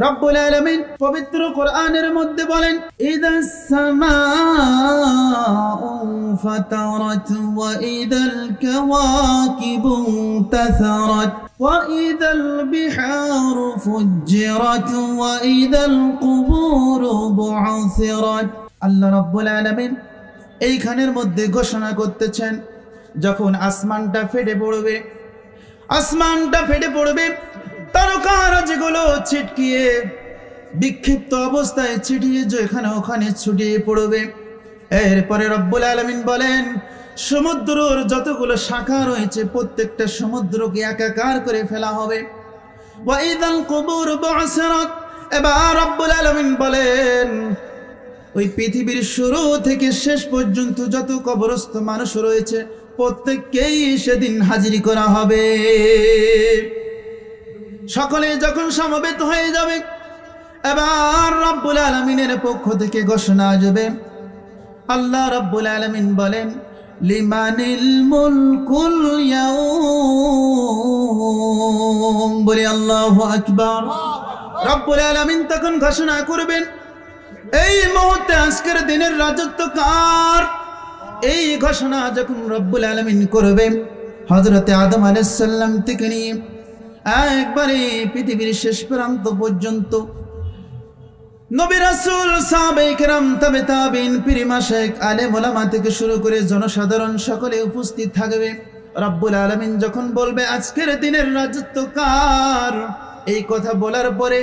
রব্বুল আলামিন পবিত্র কোরআনের মধ্যে বলেন, ইদাস সামাউ ফাতারাত ওয়া ইদাল কাওয়াকিবু তাসারাত ওয়া ইদাল বিহারু ফুজ্জিরাত ওয়া ইদাল কুবুরু বু'সিরাত। আল্লাহ রাব্বুল আলামিন এইখানের মধ্যে ঘোষণা করতেছেন, যখন আসমানটা ফেটে পড়বে, আসমানটা ফেটে পড়বে, তারকারাজিগুলো ছিটকিয়ে বিক্ষিপ্ত অবস্থায় ছিটিয়ে যেখানে ওখানে ছুটিয়ে পড়বে। এরপরে রব্বুল আলামিন বলেন, সমুদ্রের যতগুলো শাখা রয়েছে প্রত্যেকটা সমুদ্রকে একাকার করে ফেলা হবে। ওয়া ইযাল কুবুর বু'সিরাত। এবার রব্বুল আলামিন বলেন, ওই পৃথিবীর শুরু থেকে শেষ পর্যন্ত যত কবরস্থ মানুষ রয়েছে প্রত্যেককেই সেদিন হাজিরি করা হবে। সকলে যখন সমবেত হয়ে যাবে, এবার রব্বুল আলামিনের পক্ষ থেকে ঘোষণা আসবে। আল্লাহ রব্বুল আলামিন বলেন, লিমানিল মুলকুল ইয়াউম। বলি আল্লাহু আকবার। রব্বুল আলামিন তখন ঘোষণা করবেন, এই মুহূর্তে আজকের দিনের রাজত্ব কার। এই ঘোষণা যখন রব্বুল আলামিন করবে, হযরতে আদম আলাইহিস সালাম থেকে নিয়ে একবারে পৃথিবীর শেষ প্রান্ত পর্যন্ত নবী রাসূল সাহাবায়ে কেরাম তাবে তাবিন পীর মাশায়েখ আলেম ওলামা থেকে শুরু করে জনসাধারণ সকলে উপস্থিত থাকবে। রব্বুল আলামিন যখন বলবে আজকের দিনের রাজত্ব কার, এই কথা বলার পরে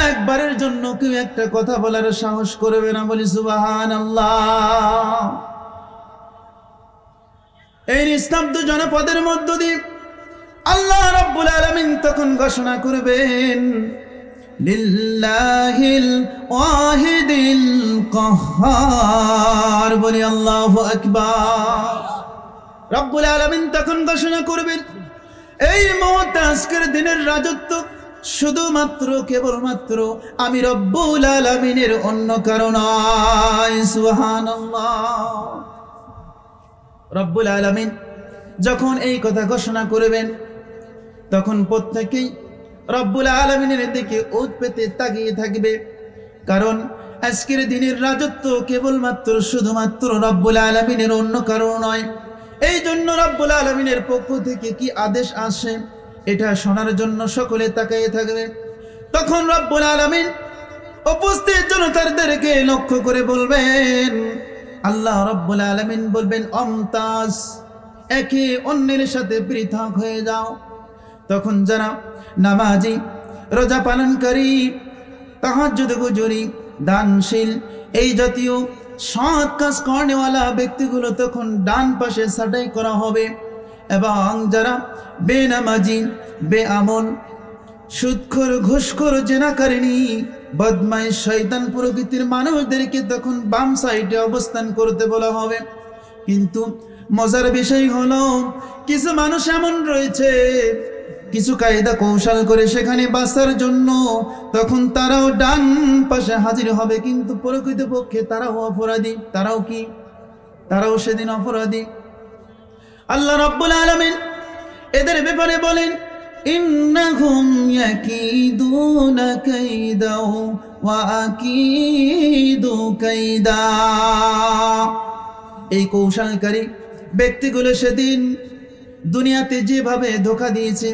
একবারের জন্য কেউ একটা কথা বলার সাহস করবে না। বলি সুবহানাল্লাহ। এই নিস্তব্ধ জনপদের মধ্য দিয়ে আল্লাহ রাব্বুল আলামিন তখন ঘোষণা করবেন, লিল্লাহিল ওয়াহিদিল কাহ্হার। বলি আল্লাহু আকবার। রাব্বুল আলামিন তখন ঘোষণা করবেন, এই মুহূর্তে আজকের দিনের রাজত্ব শুধুমাত্র কেবলমাত্র আমি রব্বুল আলামিনের, অন্য কারণ নয়। সুবহানাল্লাহ। রব্বুল আলামিন যখন এই কথা ঘোষণা করবেন, তখন প্রত্যেকেই রব্বুল আলামিনের দিকে ওত পেতে তাকিয়ে থাকবে, কারণ আজকের দিনের রাজত্ব কেবলমাত্র শুধুমাত্র রব্বুল আলামিনের, অন্য কারণ নয়। এই জন্য রব্বুল আলামিনের পক্ষ থেকে কি আদেশ আসে এটা শোনার জন্য সকলে তাকিয়ে থাকবে। তখন রব্বুল আলামিন উপস্থিত জনতাদেরকে লক্ষ্য করে বলবেন, আল্লাহ রব্বুল আলামিন বলবেন, অমতাজ, একে অন্যের সাথে পৃথক হয়ে যাও। তখন যারা নামাজি, রোজা পালনকারী, তাহাজ্জুদ গুজরি, দানশীল, এই জাতীয় সৎ কাজ করেওয়ালা ব্যক্তিগুলো তখন ডান পাশে ছাঁটাই করা হবে, এবং যারা বেনামাজি, বেআমল, সুদখোর, ঘুষখোর, জেনাকারিনী, বদমাইশ, শয়তান প্রকৃতির মানুষদেরকে তখন বাম সাইডে অবস্থান করতে বলা হবে। কিন্তু মজার বিষয় হলো, কিছু মানুষ এমন রয়েছে কিছু কায়দা কৌশল করে সেখানে বাঁচার জন্য তখন তারাও ডান পাশে হাজির হবে, কিন্তু প্রকৃতপক্ষে তারাও অপরাধী। তারাও কি? তারাও সেদিন অপরাধী। আল্লাহ রাব্বুল আলামিন এদের ব্যাপারে বলেন, ইন্নাহুম ইয়াকিদুনা কাইদা ওয়া আকিদু কাইদা। এই কৌশলকারী ব্যক্তিগুলো সেদিন দুনিয়াতে যেভাবে ধোঁকা দিয়েছে,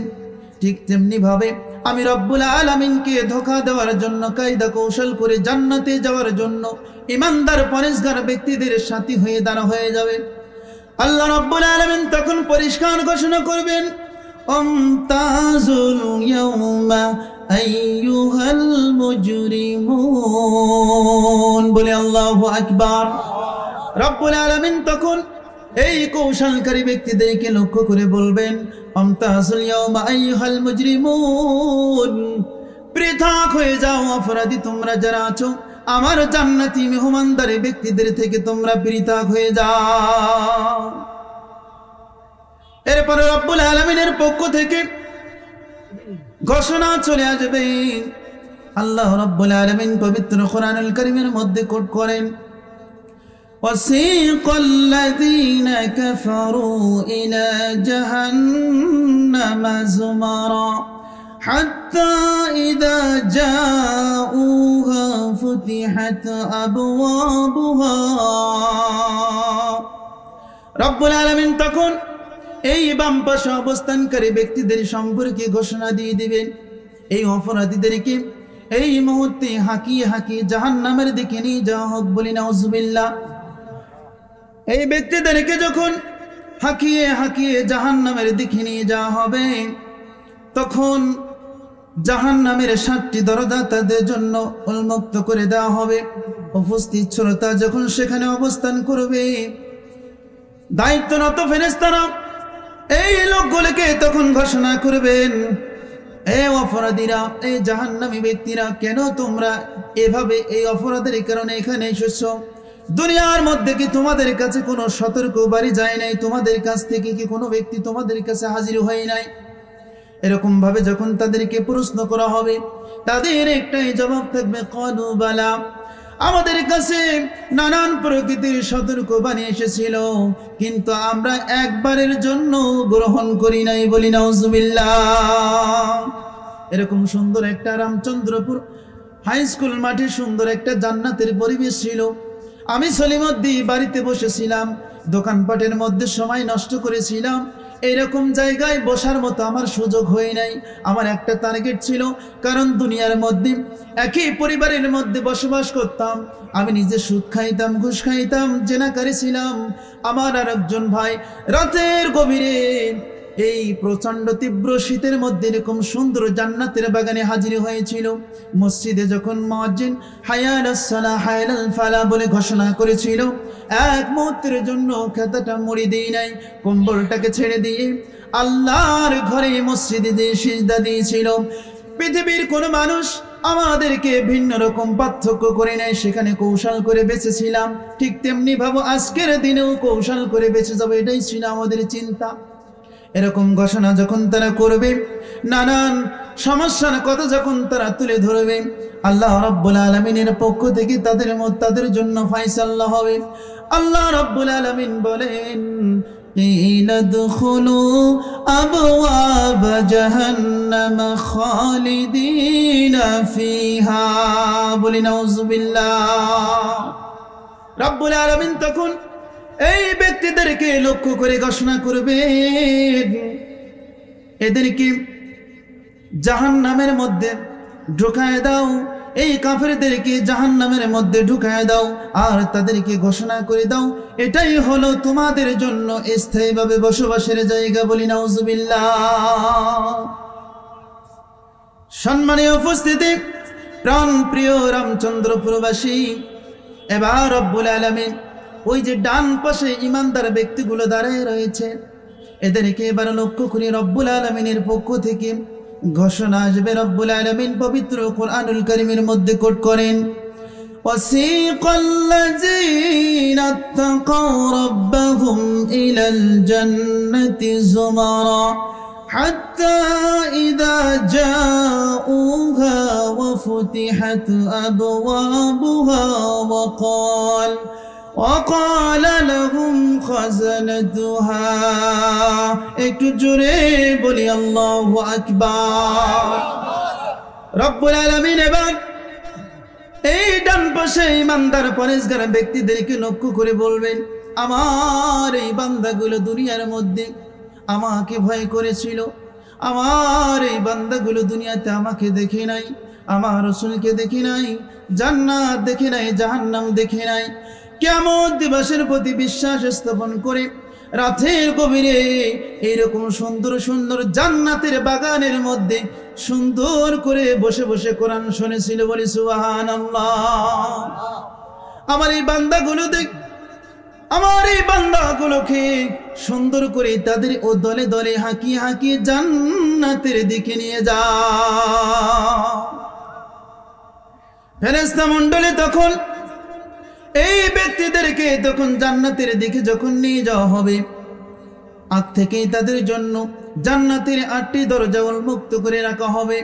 ঠিক তেমনি ভাবে আমি রব্বুল আলামিনকে ধোঁকা দেওয়ার জন্য কায়দা কৌশল করে জান্নাতে যাওয়ার জন্য ইমানদার পরেশগার ব্যক্তিদের সাথী হয়ে দাঁড়া হয়ে যাবে। আল্লাহ রাব্বুল আলামিন তখন পরিষ্কার ঘোষণা করবেন, আমতাজুল ইয়াউমা আইয়ুহাল মুজরিমুন। বলে আল্লাহু আকবার। রব্বুল আলামিন তখন এই কৌশলকারী ব্যক্তিদেরকে লক্ষ্য করে বলবেন, আমতাজুল ইয়াউমা আইয়ুহাল মুজরিমুন, পৃথক হয়ে যাও অপরাধী তোমরা যারা আছো, আমার জান্নাতি মেহমানদারি ব্যক্তিদের থেকে তোমরা পৃথক হয়ে যাও। এরপরে রব্বুল আলামিনের পক্ষ থেকে ঘোষণা চলে আসবে। আল্লাহ রাব্বুল আলামিন পবিত্র কোরআনুল কারীমের মধ্যে কোট করেন, ওয়াসিকাল্লাযীনা কাফারু ইলা জাহান্নামা যুমারা হাত্তা ইযা وفتحت أبوابها রব্বুল আলামিন তখন এই বাম পাশে অবস্থানকারী ব্যক্তিদের সম্পর্কে ঘোষণা দিয়ে দিবেন, এই অপরাধীদেরকে এই মুহূর্তে হাঁকিয়ে হাঁকিয়ে জাহান্নামের দিকে নিয়ে যাওয়া হোক। বলি নাউজুবিল্লাহ। এই ব্যক্তিদেরকে যখন হাঁকিয়ে হাঁকিয়ে জাহান্নামের দিকে নিয়ে যাওয়া হবে, তখন জাহান্নামের ৭টি দরজা তাদের জন্য উন্মুক্ত করে দেওয়া হবে। উপস্থিত শ্রোতা যখন সেখানে অবস্থান করবে, দায়িত্বরত ফেরেশতারা এই লোকগুলোকে তখন ঘোষণা করবেন, এ অপরাধীরা, এই জাহান্নামী ব্যক্তিরা, কেন তোমরা এভাবে এই অপরাধের কারণে এখানে এসেছো? দুনিয়ার মধ্যে কি তোমাদের কাছে কোনো সতর্ক বাড়ি যায় নাই? তোমাদের কাছ থেকে কি কোনো ব্যক্তি তোমাদের কাছে হাজির হয় নাই? এরকম ভাবে যখন তাদেরকে প্রশ্ন করা হবে, তাদের একটাই জবাব থাকবে, ক্বালু বালা, আমাদের কাছে নানান প্রকৃতির সতর্কবাণী এসেছিল, কিন্তু আমরা একবারের জন্য গ্রহণ করি নাই। বলি নাউজুবিল্লাহ। এরকম সুন্দর একটা রামচন্দ্রপুর হাই স্কুল মাঠে সুন্দর একটা জান্নাতের পরিবেশ ছিল। আমি সলিমুদ্দিন বাড়িতে বসেছিলাম, দোকানপাটের মধ্যে সময় নষ্ট করেছিলাম। এরকম জায়গায় বসার মতো আমার সুযোগ হয় নাই। আমার একটা টার্গেট ছিল, কারণ দুনিয়ার মধ্যে একই পরিবারের মধ্যে বসবাস করতাম। আমি নিজে সুদ খাইতাম, ঘুষ খাইতাম, জেনাকারী ছিলাম। আমার আর একজন ভাই রাতের গভীরে এই প্রচণ্ড তীব্র শীতের মধ্যে এরকম সুন্দর জান্নাতের বাগানে হাজির হয়েছিল। মসজিদে যখন মুয়াজ্জিন হাইয়া আলাস সালাহ হাইয়া আল ফালাহ বলে ঘোষণা করেছিল, এক মুহূর্তের জন্য খাতাটা মুড়ি দিই নাই, কম্বলটাকে ছেড়ে দিয়ে আল্লাহর ঘরে মসজিদে দিয়ে সিজদা দিয়েছিল। পৃথিবীর কোনো মানুষ আমাদেরকে ভিন্ন রকম পার্থক্য করে নেয়, সেখানে কৌশল করে বেঁচেছিলাম। ঠিক তেমনি ভাবো আজকের দিনেও কৌশল করে বেঁচে যাবো, এটাই ছিল আমাদের চিন্তা। এরকম ঘোষণা যখন তারা করবে, নানান সমস্যার কথা যখন তারা তুলে ধরবে, আল্লাহ রাব্বুল আলামিনের পক্ষ থেকে তাদের জন্য ফয়সালা হবে। আল্লাহ রাব্বুল আলামিন বলেন, কিলা দুখুলু আবওয়াব জাহান্নাম খালিদিনা ফিহা। বলি নাউজুবিল্লাহ। রাব্বুল আলামিন তখন এই ব্যক্তিদেরকে লক্ষ্য করে ঘোষণা করবেন, এদেরকে জাহান্নামের মধ্যে ঢুকায় দাও, এই কাফেরদেরকে জাহান্নামের মধ্যে ঢুকায় দাও, আর তাদেরকে ঘোষণা করে দাও, এটাই হলো তোমাদের জন্য স্থায়ীভাবে বসবাসের জায়গা। বলি নাউজুবিল্লাহ। সম্মানীয় উপস্থিতি, প্রাণ প্রিয় রামচন্দ্রপুরবাসী, এবার রব্বুল আলামিন ওই যে ডান পাশে ইমানদার ব্যক্তিগুলো দাঁড়িয়ে রয়েছে, এদেরকে এবার লক্ষ্য করে রব্বুল আলামিনের পক্ষ থেকে ঘোষণা আসবে। রব্বুল আলামিন পবিত্র কুরআনুল কারীমের মধ্যে কোট করেন, ওয়াসিকাল্লাযীনা ইত্তাকাউ রাব্বাহুম ইলাল জান্নাতি যুমারা হাত্তা ইযা জাউহা ওয়া ফুতিহাত আবওয়াবুহা وقال لهم خزنتها। একটু জোরে বলি আল্লাহু আকবার। রব্বুল আলামিন এবার এই ডান পাশে ইমানদার পরেশগার ব্যক্তিদেরকে লক্ষ্য করে বলবেন, আমার এই বান্দাগুলো দুনিয়ার মধ্যে আমাকে ভয় করেছিল, আমার এই বান্দাগুলো দুনিয়াতে আমাকে দেখে নাই, আমার রাসূলকে দেখে নাই, জান্নাত দেখে নাই, জাহান্নাম দেখে নাই। কিয়ামত দিবসের প্রতি বিশ্বাস স্থাপন করে রাতের গভীরে এইরকম সুন্দর সুন্দর জান্নাতের বাগানের মধ্যে সুন্দর করে বসে বসে কোরআন শুনেছিল। বলি সুবহানাল্লাহ। আমার এই বান্দাগুলোকে সুন্দর করে তাদের ও দলে দলে হাঁকিয়ে হাঁকিয়ে জান্নাতের দিকে নিয়ে যাও। ফেরেশতা মণ্ডলী তখন এই ব্যক্তিদেরকে তখন জান্নাতের দিকে যখন নিয়ে যাওয়া হবে, আগ থেকেই তাদের জন্য জান্নাতের 8টি দরজা উন্মুক্ত করে রাখা হবে।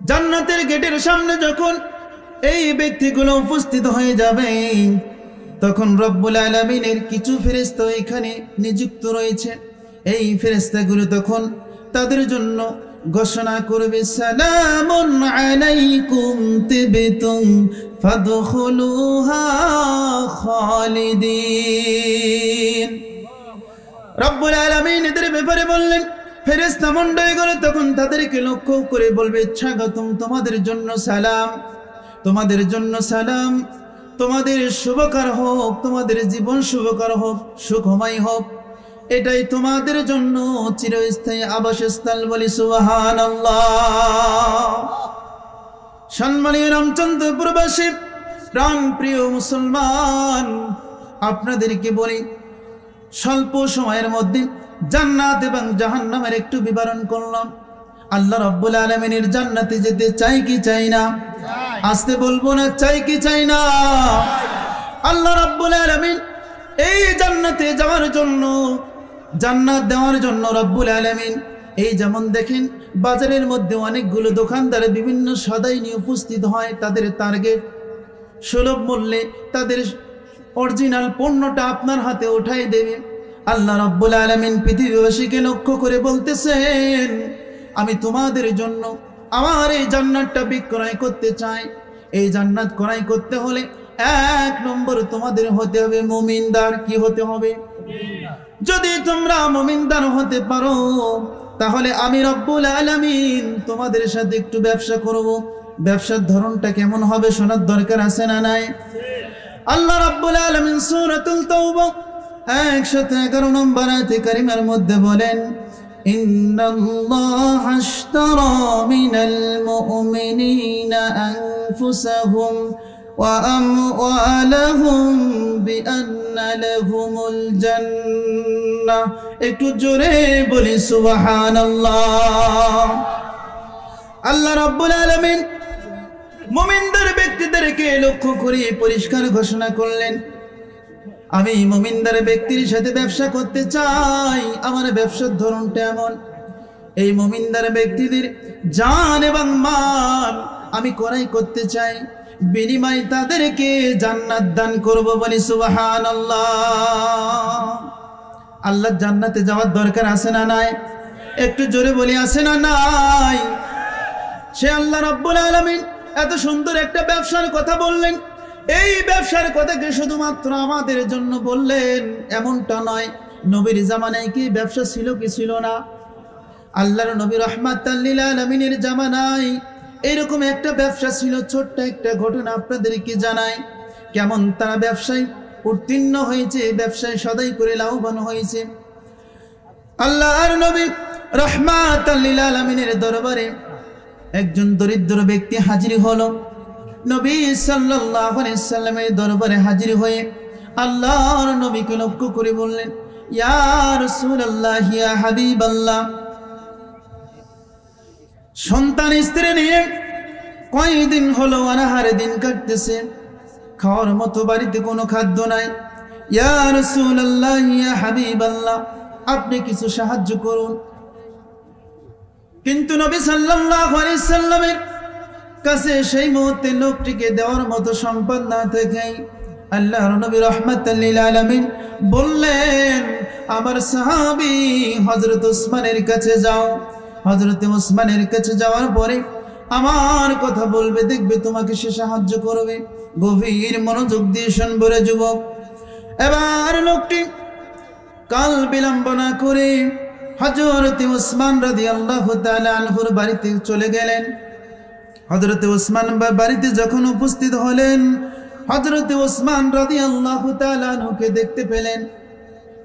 জান্নাতের গেটের সামনে যখন এই ব্যক্তিগুলো উপস্থিত হয়ে যাবে, তখন রব্বুল আলামিনের কিছু ফেরেশতা এখানে নিযুক্ত রয়েছে। এই ফেরেশতাগুলো তখন তাদের জন্য ঘোষণা করবে, সালামুন আলাইকুম তিবতুম ফাদখুলুহা খালিদিন। রব্বুল আলামিন এদের ব্যাপারে বললেন, ফেরেশতা মণ্ডলীগুলো তখন তাদেরকে লক্ষ্য করে বলবে, স্বাগতম, তোমাদের জন্য সালাম, তোমাদের জন্য সালাম, তোমাদের শুভকর হোক, তোমাদের জীবন শুভকর হোক, সুখময় হোক, এটাই তোমাদের জন্য চিরস্থায়ী আবাসস্থল। বলি সুবহানাল্লাহ। সম্মানীয় রামচন্দ্রপুরবাসী, প্রাণ প্রিয় মুসলমান, আপনাদেরকে বলি, স্বল্প সময়ের মধ্যে জান্নাত এবং জাহান্নামের একটু বিবরণ করলাম। আল্লাহ রাব্বুল আলামিনের জান্নাতে যেতে চাই কি চাই না? আসতে বলবো না, চাই কি চাই না? আল্লাহ রাব্বুল আলামিন এই জান্নাতে যাওয়ার জন্য, জান্নাত দেওয়ার জন্য রাব্বুল আলামিন এই যেমন দেখেন বাজারের মধ্যে অনেকগুলো দোকানদার বিভিন্ন সদাই নিয়ে উপস্থিত হয়, তাদের টার্গেট সুলভ মূল্যে তাদের অরিজিনাল পণ্যটা আপনার হাতে উঠাই দেবে। আল্লাহ রাব্বুল আলামিন পৃথিবীবাসীকে লক্ষ্য করে বলতেছেন, আমি তোমাদের জন্য আমার এই জান্নাতটা বিক্রয় করতে চাই। এই জান্নাত ক্রয় করতে হলে এক নম্বর তোমাদের হতে হবে মুমিনদার। কি হতে হবে? যদি তোমরা মুমিনদার হতে পারো, তাহলে আমি রব্বুল আলামিন তোমাদের সাথে একটু ব্যবসা করব। ব্যবসার ধরনটা কেমন হবে শোনার দরকার আছে না নাই? আল্লাহ রাব্বুল আলামিন সূরাতুল তাওবা 111 নম্বর আয়াতে কারিমার মধ্যে বলেন, ইন্নাল্লাহা আশতারা মিনাল মুমিনিনা আনফুসাহুম ওয়া আমওয়ালাহুম বিআন্না লাহুমুল জান্নাহ। একটু জোরে বলি সুবহানাল্লাহ। আল্লাহ রাব্বুল আলামিন মুমিনদের ব্যক্তিদেরকে লক্ষ্য করে পরিষ্কার ঘোষণা করলেন, আমি মুমিনদার ব্যক্তির সাথে ব্যবসা করতে চাই। আমার ব্যবসার ধরনটা এমন, এই মুমিনদার ব্যক্তিদের জান এবং মাল আমি ক্রয় করতে চাই, বিনিময়ে তাদেরকে জান্নাত দান করব। বলি সুবহানাল্লাহ। আল্লাহ জান্নাতে যাওয়ার দরকার আছে না নাই? একটু জোরে বলি, আছে না নাই? সে আল্লাহ রাব্বুল আলামিন এত সুন্দর একটা ব্যবসার কথা বললেন। এই ব্যবসার কথা কি শুধুমাত্র আমাদের জন্য বললেন এমনটা নয়, নবীর জামানায় কি ব্যবসা ছিল কি ছিল না? আল্লাহর নবী রাহমাতাল লিল আলামিনের জামানায় এরকম একটা ব্যবসা ছিল। ছোট্ট একটা ঘটনা আপনাদেরকে জানাই, কেমন তারা ব্যবসায় উত্তীর্ণ হয়েছে, ব্যবসায় সদাই করে লাভবান হয়েছে। আল্লাহর নবী রাহমাতাল লিল আলামিনের দরবারে একজন দরিদ্র ব্যক্তি হাজির হলো। নবী সাল্লাল্লাহু আলাইহি সাল্লামের দরবারে হাজির হয়ে আল্লাহর নবীকে লক্ষ্য করে বললেন, ইয়া রাসূলুল্লাহ, ইয়া হাবিবাল্লাহ, সন্তান স্ত্রী নিয়ে কয়দিন হলো অনাহারে দিন কাটতেছে, খাওয়ার মতো বাড়িতে কোনো খাদ্য নাই। ইয়া রাসূলুল্লাহ, ইয়া হাবিবাল্লাহ, আপনি কিছু সাহায্য করুন। কিন্তু নবী সাল্লাল্লাহু আলাইহি সাল্লামের কাছে সেই মুহূর্তে লোকটিকে দেওয়ার মতো সম্পদ না থেকেই আল্লাহর নবী রাহমাতাল লিল আলামিন বললেন, আমার সাহাবী হযরত ওসমানের কাছে যাও। হযরত ওসমানের কাছে যাওয়ার পরে আমার কথা বলবে, দেখবে তোমাকে সে সাহায্য করবে। গভীর মনোযোগ দিয়ে শুনবে রে যুবক। এবার লোকটি কাল বিলম্ব না করে হযরত ওসমান রাদিয়াল্লাহু তাআলা আনহুর বাড়িতে চলে গেলেন। হযরত ওসমান বাড়িতে যখন উপস্থিত হলেন, হযরত ওসমান রাদিয়াল্লাহু তাআলা আনহুকে দেখতে পেলেন।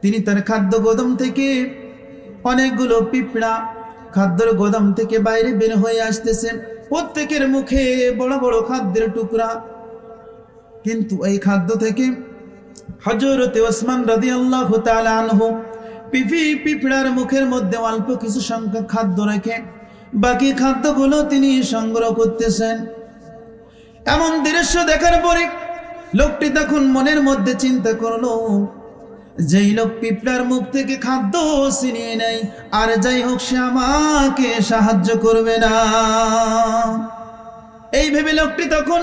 তিনি তার খাদ্য গোদাম থেকে অনেকগুলো পিঁপড়া খাদ্যের গোদাম থেকে বাইরে বের হয়ে আসতেছে, প্রত্যেকের মুখে বড় বড় খাদ্যের টুকরা। কিন্তু এই খাদ্য থেকে হযরত ওসমান রাদিয়াল্লাহু তাআলা আনহু পিঁপড়ার মুখের মধ্যে অল্প কিছু সংখ্যক খাদ্য রেখে বাকি খাদ্যগুলো তিনি সংগ্রহ করতেছেন। এমন দৃশ্য দেখার পরে লোকটি তখন মনের মধ্যে চিন্তা করলো, যেই লোক পিঁপড়ার মুখ থেকে খাদ্য ছিনিয়ে নেয়, আর যাই হোক সে আমাকে সাহায্য করবে না। এই ভেবে লোকটি তখন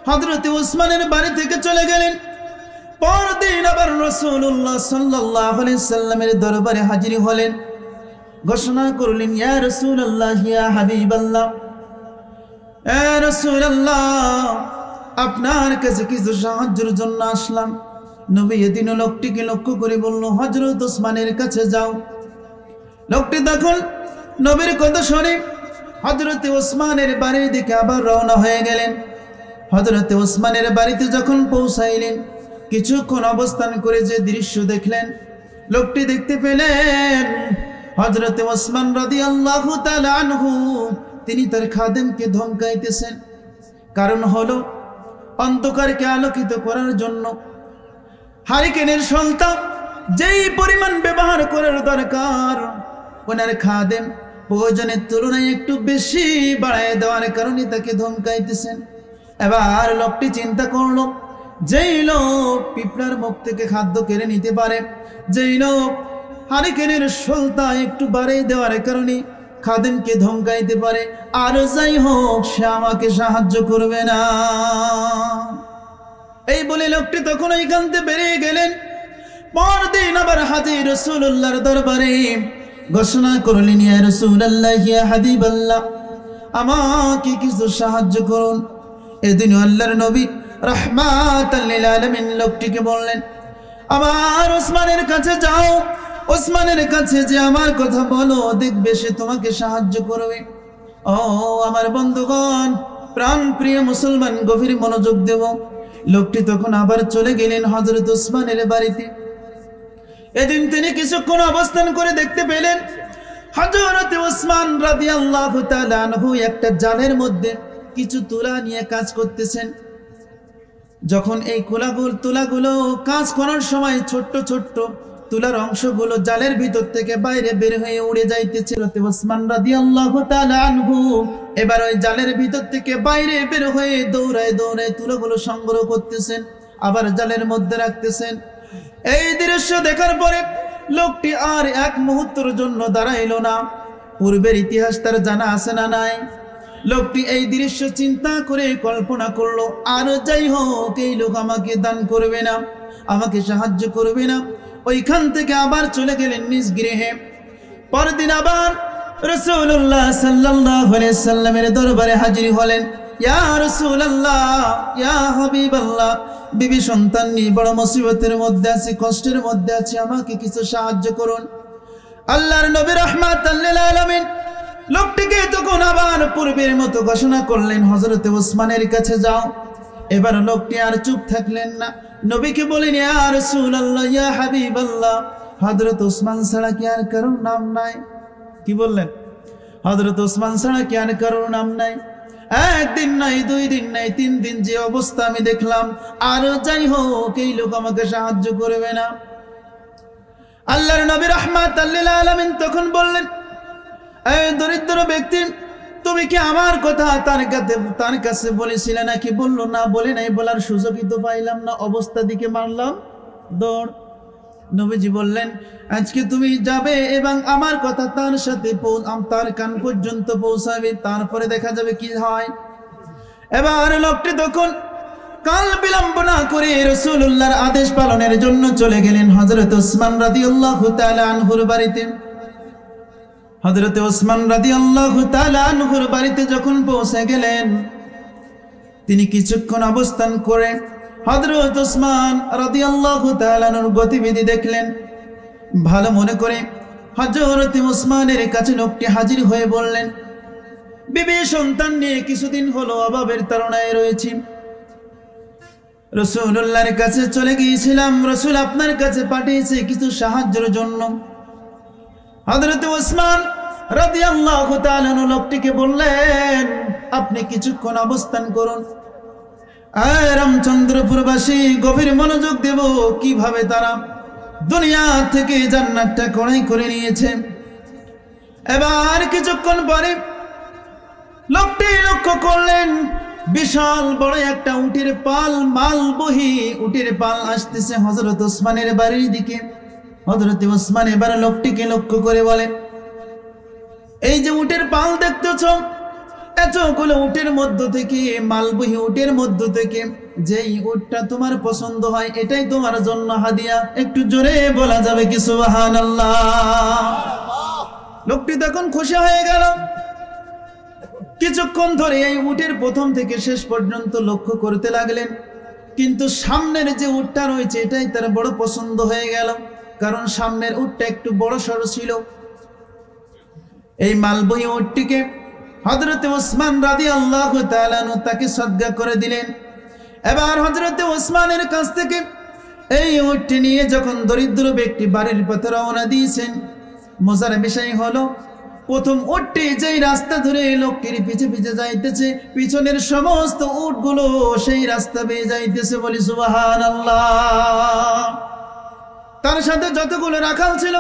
হযরত ওসমানের বাড়ি থেকে চলে গেলেন। পরদিন আবার রাসূলুল্লাহ সাল্লাল্লাহু আলাইহি সাল্লামের দরবারে হাজির হলেন। ঘোষণা করলেন, ইয়া রাসূলুল্লাহ, ইয়া হাবিবাল্লাহ, ইয়া রাসূলুল্লাহ, আপনার কাছে কিছু সাহায্যের জন্য আসলাম। নবী এদিন লোকটিকে লক্ষ্য করে বলল, হযরত ওসমানের কাছে যাও। লোকটি তখন নবীর কথা শুনে হযরত ওসমানের বাড়ির দিকে আবার রওনা হয়ে গেলেন। হযরত ওসমানের বাড়িতে যখন পৌঁছাইলেন, কিছুক্ষণ অবস্থান করে যে দৃশ্য দেখলেন, লোকটি দেখতে পেলেন হযরত ওসমান রাদিয়াল্লাহু তাআলা আনহু তিনি তার খাদেমকে ধমকাইতেছেন। কারণ হলো অন্ধকারকে আলোকিত করার জন্য হারিকেনের সলতা যেই পরিমাণ ব্যবহার করার দরকার, ওনার খাদেম প্রয়োজনের তুলনায় একটু বেশি বাড়ায় দেওয়ার কারণে তাকে ধমকাইতেছেন। এবার লোকটি চিন্তা করলো, যেই লোক পিঁপড়ার মুখ থেকে খাদ্য কেড়ে নিতে পারে, যেই লোক হারিকেনের সলতা একটু বাড়িয়ে দেওয়ার কারণে খাদেমকে ধমকাইতে পারে, আর যাই হোক সে আমাকে সাহায্য করবে না। এই বলে লোকটি তখন ওইখান থেকে বেরিয়ে গেলেন। পরদিন আবার হাজির রাসূলুল্লাহর দরবারে ঘোষণা করলেন, ইয়া রাসূলুল্লাহ, ইয়া হাবিবাল্লাহ, আমাকে কিছু সাহায্য করুন। এদিন আল্লাহর নবী রাহমাতাল লিল আলামিন লোকটিকে বললেন, আমার ওসমানের কাছে যাও, ওসমানের কাছে যে আমার কথা বলো, দেখবে সে তোমাকে সাহায্য করবে। ও আমার বন্ধুগণ, প্রাণ প্রিয় মুসলমান, গভীর মনোযোগ দেব। লোকটি তখন আবার চলে গেলেন হযরত ওসমানের বাড়িতে। এদিন তিনি কিছুক্ষণ অবস্থান করে দেখতে পেলেন হযরত ওসমান রাদিয়াল্লাহু তাআলা আনহু একটা জালের মধ্যে কিছু তুলা নিয়ে কাজ করতেছেন। যখন এই তুলাগুলো কাজ করার সময় ছোট্ট ছোট্ট তুলার অংশগুলো জালের ভিতর থেকে বাইরে বের হয়ে উড়ে যাইতেছে। ওসমান রাদিয়াল্লাহু তাআলা আনহু এবার ওই জালের ভিতর থেকে বাইরে বের হয়ে দৌড়ায় দৌড়ায় তুলাগুলো সংগ্রহ করতেছেন, আবার জালের মধ্যে রাখতেছেন। এই দৃশ্য দেখার পরে লোকটি আর এক মুহূর্তের জন্য দাঁড়াইলো না। পূর্বের ইতিহাস তার জানা আছে না নাই? লোকটি এই দৃশ্য চিন্তা করে কল্পনা করলো, আর যাই হোক এই লোক আমাকে দান করবে না, আমাকে সাহায্য করবে না। ওইখান থেকে আবার চলে গেলেন নিজ গৃহে। পরদিন আবার রাসূলুল্লাহ সাল্লাল্লাহু আলাইহি সাল্লামের দরবারে হাজির হলেন। ইয়া রাসূলুল্লাহ, ইয়া হাবিবাল্লাহ, বিবি সন্তান নিয়ে বড় মুসিবতের মধ্যে আছি, কষ্টের মধ্যে আছি, আমাকে কিছু সাহায্য করুন। আল্লাহর নবী রাহমাতাল লিল আলামিন লোকটিকে তখন আবার পূর্বের মতো ঘোষণা করলেন, হযরত ওসমানের কাছে যাও। এবার লোকটি আর চুপ থাকলেন না, নবীকে বলেন, ইয়া রাসূলুল্লাহ, ইয়া হাবিবাল্লাহ, হযরত ওসমান ছাড়া কি আর কারোর নাম নাই? কি বললেন? হযরত ওসমান ছাড়া কি আর কারোর নাম নাই? একদিন নাই, 2 দিন নাই, 3 দিন যে অবস্থা আমি দেখলাম, আর যাই হোক এই লোক আমাকে সাহায্য করবে না। আল্লাহর নবী রাহমাতাল লিল আলামিন তখন বললেন, এই দরিদ্র ব্যক্তি, তুমি কি আমার কথা তার কাছে বলেছিলে নাকি? বলল না, বলে নাই, বলার সুযোগই তো পাইলাম না, অবস্থা দিকে মারলাম দৌড়। নবীজি বললেন, আজকে তুমি যাবে এবং আমার কথা তার সাথে তার কান পর্যন্ত পৌঁছাবে, তারপরে দেখা যাবে কি হয়। এবার লোকটি তখন কাল বিলম্ব না করে রাসূলুল্লাহর আদেশ পালনের জন্য চলে গেলেন হযরত ওসমান রাদিয়াল্লাহু তাআলা আনহুর বাড়িতে। হযরত ওসমান রাদিয়াল্লাহু তাআলা আনহুর বাড়িতে যখন পৌঁছে গেলেন, তিনি কিছুক্ষণ অবস্থান করে হযরত ওসমান রাদিয়াল্লাহু তাআলা আনহুর গতিবিধি দেখলেন। ভালো মনে করে হযরত ওসমানের কাছে লোকটি হাজির হয়ে বললেন, বিবি সন্তান নিয়ে কিছুদিন হলো অভাবের তাড়নায় রয়েছি, রাসূলুল্লাহর কাছে চলে গিয়েছিলাম, রাসূল আপনার কাছে পাঠিয়েছে কিছু সাহায্যের জন্য। হযরত ওসমান রাদিয়াল্লাহু তাআলা আনহু লোকটিকে বললেন, আপনি কিছুক্ষণ অবস্থান করুন। রামচন্দ্রপুরবাসী গভীর মনোযোগ দেব, কিভাবে তারা দুনিয়া থেকে জান্নাতটা ক্রয় করে নিয়েছে। এবার কিছুক্ষণ পরে লোকটি লক্ষ্য করলেন বিশাল বড় একটা উটের পাল, মালবহী উটের পাল আসতেছে হযরত ওসমানের বাড়ির দিকে। হযরত ওসমান এবার লোকটিকে লক্ষ্য করে বলে, এই যে উটের পাল দেখতেছ, এতগুলো উটের মধ্য থেকে, মালবহী উটের মধ্য থেকে যেই উটটা তোমার পছন্দ হয় এটাই তোমার জন্য হাদিয়া। একটু জোরে বলা যাবে কি সুবহানাল্লাহ? লোকটি তখন খুশি হয়ে গেল। কিছুক্ষণ ধরে এই উটের প্রথম থেকে শেষ পর্যন্ত লক্ষ্য করতে লাগলেন, কিন্তু সামনের যে উটটা রয়েছে এটাই তার বড় পছন্দ হয়ে গেল, কারণ সামনের উটটা একটু বড় সড়ো ছিল। এই মালবহী উটটিকে হযরতে ওসমান রাদিয়াল্লাহু তাআলা আনহু তাকে সদকা করে দিলেন। এবার হযরতে ওসমানের কাছ থেকে এই উটটি নিয়ে যখন দরিদ্র ব্যক্তি বাড়ির পথে রওনা দিয়েছেন, মজার বিষয় হলো প্রথম উটটি যেই রাস্তা ধরে লোকটির পিছে পিছে যাইতেছে, পিছনের সমস্ত উটগুলো সেই রাস্তা বেয়ে যাইতেছে। বলি সুবহানাল্লাহ। তার সাথে যতগুলো রাখাল ছিল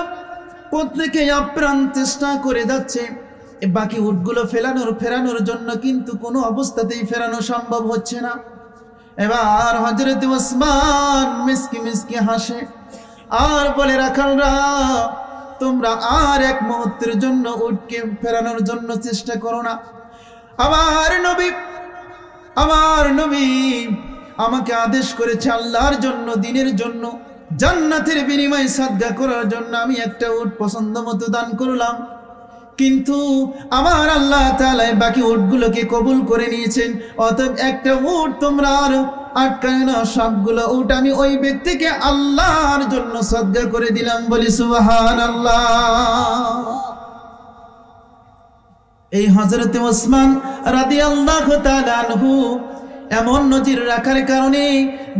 প্রত্যেকে আপ্রাণ চেষ্টা করে যাচ্ছে বাকি উটগুলো ফেরানোর জন্য, কিন্তু কোনো অবস্থাতেই ফেরানো সম্ভব হচ্ছে না। এবার হযরতে ওসমান মিসকি মিসকি হাসে আর বলে, রাখালরা তোমরা আর এক মুহূর্তের জন্য উটকে ফেরানোর জন্য চেষ্টা করো না। আমার নবী আমাকে আদেশ করেছে আল্লাহর জন্য, দিনের জন্য, জান্নাতের বিনিময়ে সাদকা করার জন্য আমি একটা উট পছন্দ মতো দান করলাম, কিন্তু আমার আল্লাহ তাআলা বাকি উটগুলোকে কবুল করে নিয়েছেন। অতএব একটা উট তোমরা আর আটকায় না, সবগুলো উট আমি ওই ব্যক্তিকে আল্লাহর জন্য সাদকা করে দিলাম। বলি সুবহানাল্লাহ। এই হযরতে ওসমান রাদিয়াল্লাহু তাআলা আনহু এমন নজির রাখার কারণে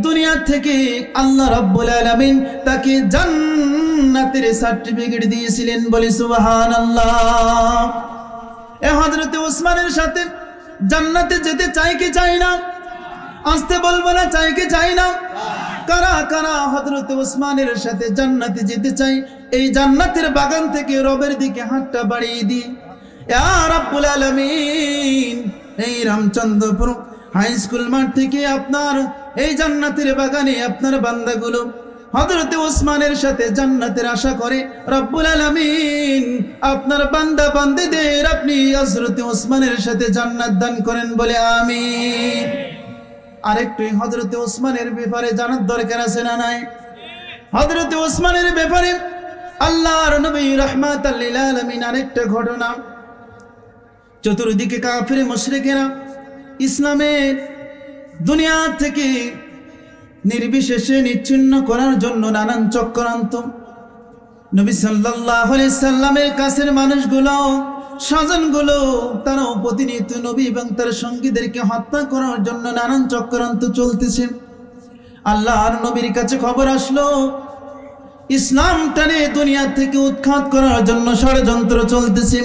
দুনিয়া থেকে আল্লাহ রাব্বুল আলামিন তাকে জান্নাতের সার্টিফিকেট দিয়েছিলেন। বলি সুবহানাল্লাহ। এই হযরতে ওসমানের সাথে জান্নাতে যেতে চাই কি চাই না? আসতে বলবো না, চাই কি চাই না? কারা কারা হযরতে ওসমানের সাথে জান্নাতে যেতে চাই? এই জান্নাতের বাগান থেকে রবের দিকে হাতটা বাড়িয়ে দিই, ইয়া রাব্বুল আলামিন। এই রামচন্দ্রপুর হাই স্কুল মাঠ থেকে আপনার এই জান্নাতের বাগানে আপনার বান্দাগুলো হযরতে ওসমানের সাথে জান্নাতের আশা করে, রব্বুল আলামিন আপনার বান্দা বান্দীদের আপনি হযরতে ওসমানের সাথে জান্নাত দান করেন। বলে আমিন। আরেকটু হযরতে ওসমানের ব্যাপারে জানার দরকার আছে না নাই? হযরতে ওসমানের ব্যাপারে আল্লাহর নবী রাহমাতাল লিল আলামিন আরেকটা ঘটনা, চতুর্দিকে কাফির মুশরিকেরা ইসলামের দুনিয়া থেকে নির্বিশেষে নিচ্ছিন্ন করার জন্য নানান চক্রান্ত, নবী সাল্লাল্লাহু আলাইহি সাল্লামের কাছের মানুষগুলো, স্বজনগুলো, তারাও প্রতিনিয়ত নবী এবং তার সঙ্গীদেরকে হত্যা করার জন্য নানান চক্রান্ত চলতেছে। আল্লাহর নবীর কাছে খবর আসলো ইসলামটারে দুনিয়া থেকে উৎখাত করার জন্য ষড়যন্ত্র চলতেছে।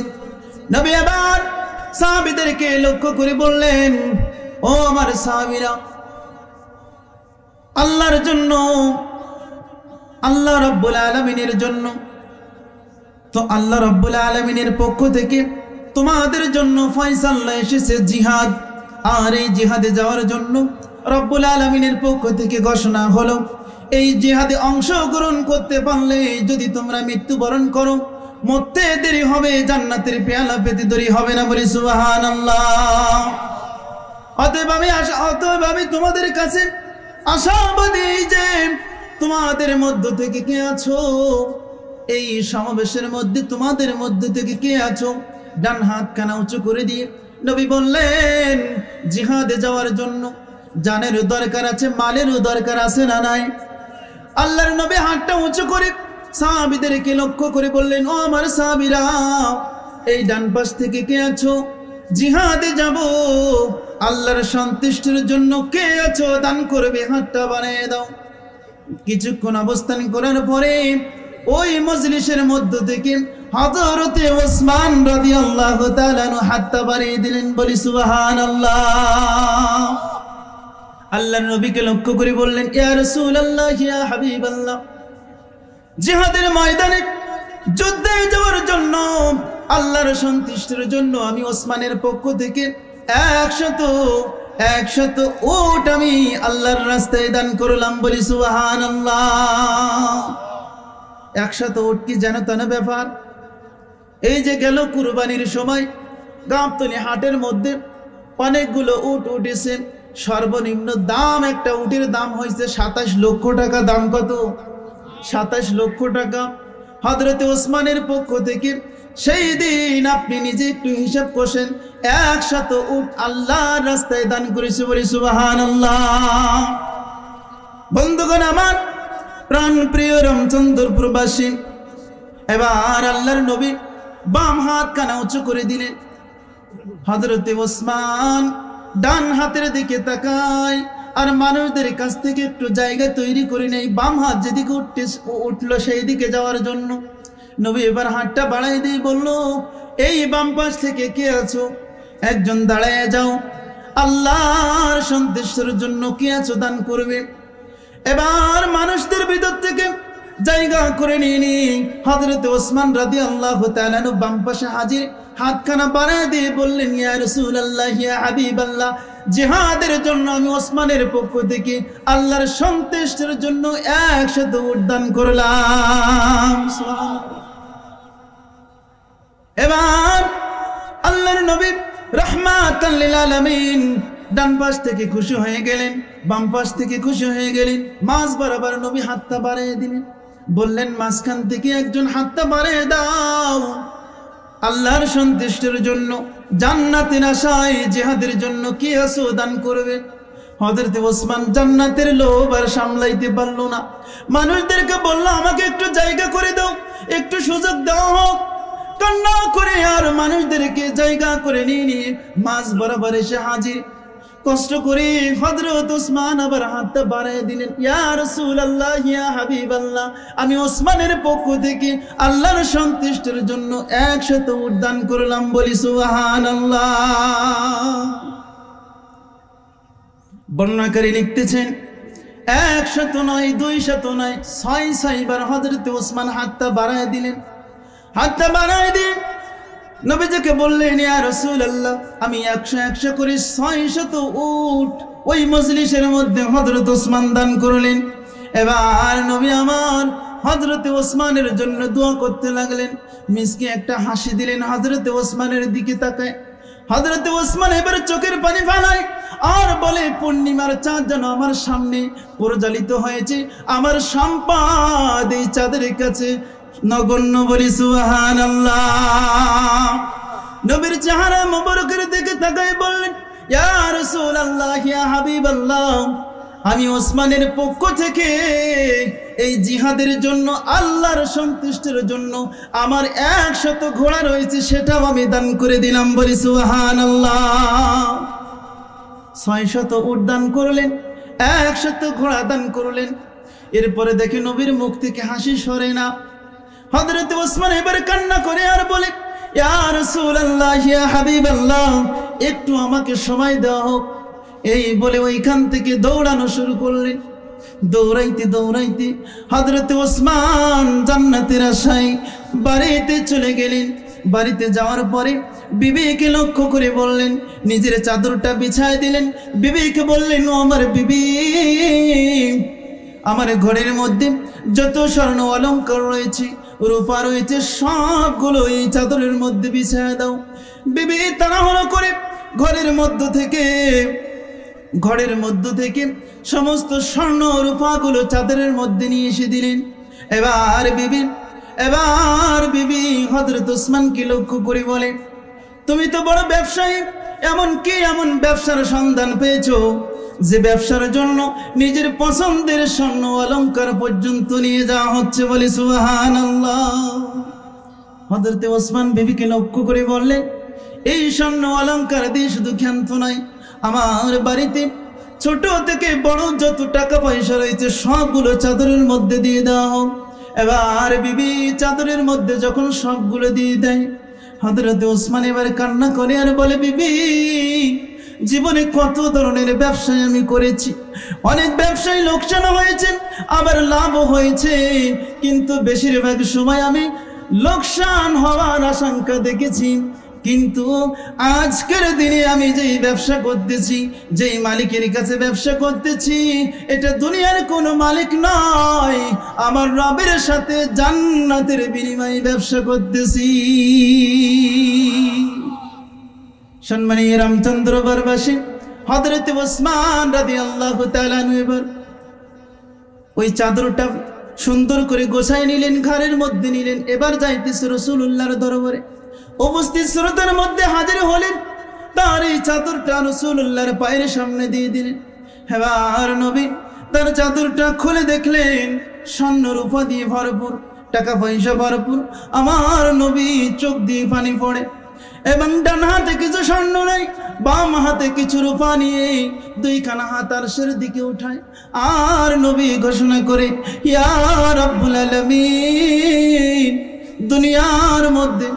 নবী আবার সাহাবীদেরকে লক্ষ্য করে বললেন, ও আমার সাহাবীরা, আল্লাহর জন্য, আল্লাহ রাব্বুল আলামিনের জন্য, তো আল্লাহ রাব্বুল আলামিনের পক্ষ থেকে তোমাদের জন্য ফয়সালা এসেছে জিহাদ। আর এই জিহাদে যাওয়ার জন্য রব্বুল আলামিনের পক্ষ থেকে ঘোষণা হলো, এই জিহাদে অংশগ্রহণ করতে পারলে যদি তোমরা মৃত্যুবরণ করো, মরতে দেরি হবে, জান্নাতের পেয়ালা পেতে দেরি হবে না। বলি সুবহানাল্লাহ। অতএব আমি তোমাদের কাছে আশাবাদী যে তোমাদের মধ্য থেকে কে আছো, এই সমাবেশের মধ্যে তোমাদের মধ্য থেকে কে আছো, ডান হাত কানা উঁচু করে দিয়ে নবী বললেন, জিহাদে যাওয়ার জন্য জানেরও দরকার আছে, মালেরও দরকার আছে না নাই? আল্লাহর নবী হাতটা উঁচু করে সাহাবীদেরকে লক্ষ্য করে বললেন, ও আমার সাহাবীরা, এই ডান পাশ থেকে কে আছো, জিহাদে যাব, আল্লাহর সন্তুষ্টির জন্য কে আছো, দান করবে, হাতটা বাড়িয়ে দাও। কিছুক্ষণ অবস্থান করার পরে ওই মজলিসের মধ্য থেকে হযরতে ওসমান রাদিয়াল্লাহু তাআলা আনহু হাতটা বাড়িয়ে দিলেন। বলি সুবহানাল্লাহ। আল্লাহর নবীকে লক্ষ্য করে বললেন, ইয়া রাসূলুল্লাহ, ইয়া হাবিবাল্লাহ, জিহাদের ময়দানে যুদ্ধে যাওয়ার জন্য, আল্লাহর সন্তুষ্টির জন্য আমি ওসমানের পক্ষ থেকে 100 উট আমি আল্লাহর রাস্তায় দান করলাম। বলি সুবহানাল্লাহ। 100 উট কি জানো তা না ব্যাপার? এই যে গেল কুরবানির সময় গাবতলী হাটের মধ্যে অনেকগুলো উট উঠেছে, সর্বনিম্ন দাম একটা উটের দাম হয়েছে 27 লক্ষ টাকা। দাম কত? 27 লক্ষ টাকা। হযরতে ওসমানের পক্ষ থেকে সেই দিন আপনি নিজে একটু হিসাব করেন, 100 উট আল্লাহর রাস্তায় দান করেছে, বলি সুবহানাল্লাহ। বন্ধুগণ আমার, প্রাণ প্রিয় রামচন্দ্রপুরবাসী, এবার আল্লাহর নবী বাম হাত কানা উঁচু করে দিলেন। হযরতে ওসমান ডান হাতের দিকে তাকায় আর মানুষদের কাছ থেকে একটু জায়গা তৈরি করে নেই, বাম হাত যেদিকে উঠলো সেই দিকে যাওয়ার জন্য। নবী এবার হাতটা বাড়াই দিয়ে বলল, এই বাম পাশ থেকে কে আছো? একজন দাঁড়ায় যাও, আল্লাহর সন্তুষ্টির জন্য কে আছো দান করবে। এবার মানুষদের ভিতর থেকে জায়গা করে নিয়ে হযরত ওসমান রাদিয়াল্লাহু তাআলা আনহু বাম পাশে হাজির, হাতখানা বাড়ায় দিয়ে বললেন, ইয়া রাসূলুল্লাহ, ইয়া হাবিবাল্লাহ, জিহাদের জন্য আমি ওসমানের পক্ষ থেকে আল্লাহর সন্তুষ্টির জন্য 100 উট দান করলাম। এবার আল্লাহর নবী রাহমাতাল লিল আলামিন ডান পাশ থেকে খুশি হয়ে গেলেন, বাম পাশ থেকে খুশি হয়ে গেলেন। মাঝ বরাবর নবী হাতটা বাড়িয়ে দিলেন, বললেন, মাঝখান থেকে একজন হাতটা বাড়িয়ে দাও, আল্লাহর সন্তুষ্টির জন্য, জান্নাতের আশায় জিহাদের জন্য কি আছো দান করবে। হযরত ওসমান জান্নাতের লোভ আর সামলাইতে পারলো না, মানুষদেরকে বলল, আমাকে একটু জায়গা করে দাও, একটু সুযোগ দেওয়া হোক। কান্না করে আর মানুষদেরকে জায়গা করে নিয়ে মাঝ বরাবর এসে হাজির। কষ্ট করে হযরত ওসমান আবার হাতটা বাড়ায় দিলেন, ইয়া রাসূলুল্লাহ, ইয়া হাবিবাল্লাহ, আমি ওসমানের পক্ষ থেকে আল্লাহর সন্তুষ্টির জন্য 100 উট দান করলাম, বলি সুবহানাল্লাহ। বর্ণনাকারী লিখতেছেন, 100 নয়, 200 নয়, 6 বার হযরত ওসমান হাতটা বাড়ায় দিলেন। হাতটা বাড়ায় দিন নবীজিকে বললেন, ইয়া রাসূলুল্লাহ, আমি 100 করে 600 উট ওই মজলিসের মধ্যে হযরত ওসমান দান করলেন। এবার নবী আমার হযরত ওসমানের জন্য দোয়া করতে লাগলেন। মিসকে একটা হাসি দিলেন, হযরত ওসমানের দিকে তাকায়। হযরত ওসমান এবার চোখের পানি ফেলায় আর বলে, পূর্ণিমার চাঁদ যেন আমার সামনে প্রজ্বলিত হয়েছে, আমার সম্পদ এই চাঁদের কাছে নগণ্য, বলি সুবহানাল্লাহ। নবীর চেহারা মুবারকের দিকে তাকায় বললেন, ইয়া রাসূলুল্লাহ, ইয়া হাবিবাল্লাহ, আমি ওসমানের পক্ষ থেকে এই জিহাদের জন্য, আল্লাহর সন্তুষ্টির জন্য আমার 100 ঘোড়া রয়েছে, সেটাও আমি দান করে দিলাম, বলি সুবহানাল্লাহ। 600 উট দান করলেন, 100 ঘোড়া দান করলেন। এরপরে দেখে নবীর মুখ থেকে হাসি সরে না। হযরত ওসমান এবার কান্না করে আর বলে, ইয়া রাসূলুল্লাহ, ইয়া হাবিবাল্লাহ, একটু আমাকে সময় দেওয়া হোক। এই বলে ওইখান থেকে দৌড়ানো শুরু করলেন। দৌড়াইতে দৌড়াইতে হযরত ওসমান জান্নাতের আশায় বাড়িতে চলে গেলেন। বাড়িতে যাওয়ার পরে বিবিকে লক্ষ্য করে বললেন, নিজের চাদরটা বিছায় দিলেন। বিবিকে বললেন, ও আমার বিবি, আমার ঘরের মধ্যে যত স্বর্ণ অলংকার রয়েছে, রূপা রয়েছে, সবগুলো এই চাদরের মধ্যে বিছায় দাও। বিবি তাড়াহুড়ো করে ঘরের মধ্য থেকে সমস্ত স্বর্ণ রূপাগুলো চাদরের মধ্যে নিয়ে এসে দিলেন। এবার বিবি হযরত ওসমানকে লক্ষ্য করে বলে, তুমি তো বড় ব্যবসায়ী, এমন ব্যবসার সন্ধান পেয়েছো যে ব্যবসার জন্য নিজের পছন্দের স্বর্ণ অলংকার পর্যন্ত নিয়ে যাওয়া হচ্ছে, বলে সুবহানাল্লাহ। হযরত ওসমান বিবিকে লক্ষ্য করে বললেন, এই স্বর্ণ অলংকার দিয়ে শুধু ক্ষান্ত নয়, আমার বাড়িতে ছোট থেকে বড় যত টাকা পয়সা রয়েছে সবগুলো চাদরের মধ্যে দিয়ে দাও। এবার বিবি চাদরের মধ্যে যখন সবগুলো দিয়ে দেয়, হযরত ওসমান এবার কান্না করে আর বলে, বিবি, জীবনে কত ধরনের ব্যবসায় আমি করেছি, অনেক ব্যবসায় লোকসান হয়েছে, আবার লাভও হয়েছে, কিন্তু বেশিরভাগ সময় আমি লোকসান হওয়ার আশঙ্কা দেখেছি। কিন্তু আজকের দিনে আমি যেই ব্যবসা করতেছি, যেই মালিকের কাছে ব্যবসা করতেছি, এটা দুনিয়ার কোনো মালিক নয়, আমার রবের সাথে জান্নাতের বিনিময়ে ব্যবসা করতেছি। সম্মানীয় রামচন্দ্রপুরবাসী, হযরত ওসমান রাদিয়াল্লাহু তাআলা আনহু এবার ওই চাদরটা সুন্দর করে গোছায় নিলেন, ঘাড়ের মধ্যে নিলেন। এবার যাইতেছে রাসূলুল্লাহর দরবারে। উপস্থিত শ্রোতার মধ্যে হাজির হলেন, তার এই চাদরটা রাসূলুল্লাহর পায়ের সামনে দিয়ে দিলেন। এবার নবী তার চাদরটা খুলে দেখলেন স্বর্ণ রূপা দিয়ে ভরপুর, টাকা পয়সা ভরপুর। আমার নবী চোখ দিয়ে পানি পড়ে, এবং ডান হাতে কিছু স্বর্ণ নাই, বাম হাতে কিছু রূপা নিয়ে দুইখানা হাত আরশের দিকে উঠায়। আর নবী ঘোষণা করে, ইয়া রাব্বুল আলামিন, দুনিয়ার মধ্যে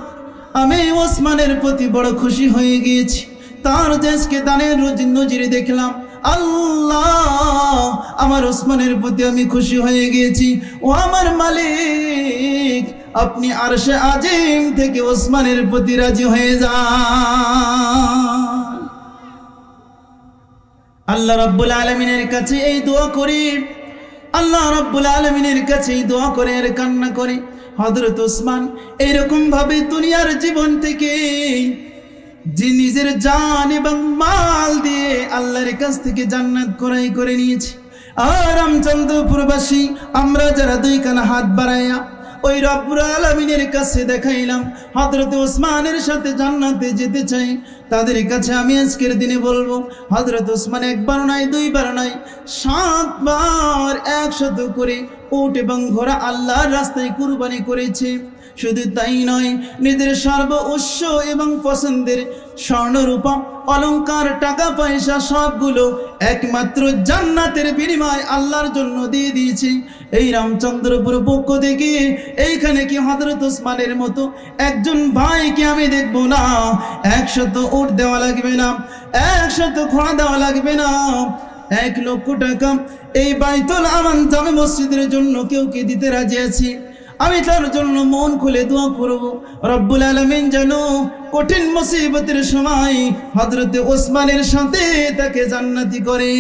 আমি ওসমানের প্রতি বড় খুশি হয়ে গিয়েছি। তার দেশকে দানের নজির দেখলাম। আল্লাহ, আমার ওসমানের প্রতি আমি খুশি হয়ে গিয়েছি। ও আমার মালিক, আপনি আরশে আজিম থেকে ওসমানের প্রতি রাজি হয়ে যান। আল্লাহ রাব্বুল আলামিনের কাছে এই দোয়া করি, আল্লাহ রাব্বুল আলামিনের কাছে এই দোয়া করে আর কান্না করে। হযরত ওসমান এরকম ভাবে দুনিয়ার জীবন থেকে যে নিজের জান এবং মাল দিয়ে আল্লাহর কাছ থেকে জান্নাত ক্রয় করে নিয়েছে। আর রামচন্দ্রপুরবাসী আমরা যারা দুইখানা হাত বাড়াইয়া ওই রব্বুল আলামিনের কাছে দেখাইলাম হযরত ওসমানের সাথে জান্নাতে যেতে চাই, তাদের কাছে আমি আজকের দিনে বলবো, হযরত ওসমান একবার নয়, দুইবার নয়, 7 বার 100 করে উট এবং ঘোড়া আল্লাহর রাস্তায় কুরবানি করেছে। শুধু তাই নয়, নিজের সর্বোচ্চ এবং পছন্দের স্বর্ণ রূপা অলংকার টাকা পয়সা সবগুলো একমাত্র জান্নাতের বিনিময় আল্লাহর জন্য দিয়ে দিয়েছে। এই রামচন্দ্রপুর পক্ষ থেকে এইখানে কি হযরত ওসমানের মতো একজন ভাইকে আমি দেখব না? 100 উট দেওয়া লাগবে না, 100 ঘোড়া দেওয়া লাগবে না, 1 লক্ষ টাকা এই বাইতুল আমান জামে মসজিদের জন্য কেউ কে দিতে রাজি আছি। আমি তার জন্য মন খুলে দোয়া করব, রব্বুল আলামিন যেন কঠিন মুসিবতের সময় হযরত ওসমানের সাথে তাকে জান্নাতি করে।